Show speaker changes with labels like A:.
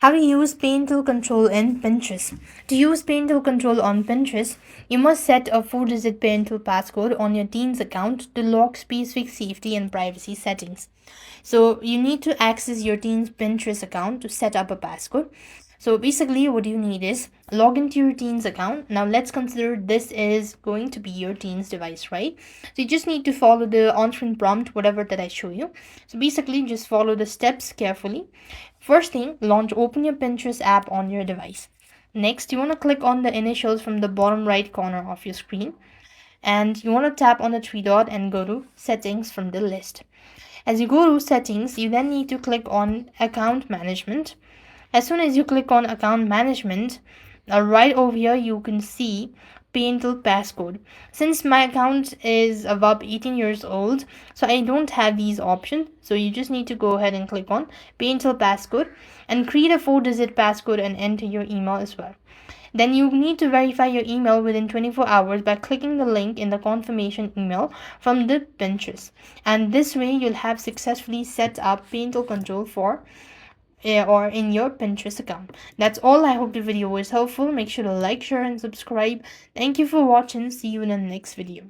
A: How to use parental control in Pinterest. To use parental control on Pinterest, you must set a 4-digit parental passcode on your teen's account to lock specific safety and privacy settings. So you need to access your teen's Pinterest account to set up a passcode. So basically what you need is log into your teen's account. Now let's consider this is going to be your teen's device, right? So you just need to follow the on-screen prompt, whatever that I show you. So basically just follow the steps carefully. First thing, open your Pinterest app on your device. Next, you want to click on the initials from the bottom right corner of your screen. And you want to tap on the three dot and go to settings from the list. As you go to settings, you then need to click on account management. As soon as you click on account management, right over here you can see parental passcode. Since my account is above 18 years old, so I don't have these options. So you just need to go ahead and click on parental passcode and create a 4-digit passcode and enter your email as well. Then you need to verify your email within 24 hours by clicking the link in the confirmation email from the Pinterest. And this way you'll have successfully set up parental control for or in your Pinterest account. That's all. I hope the video was helpful. Make sure to like, share and subscribe. Thank you for watching. See you in the next video.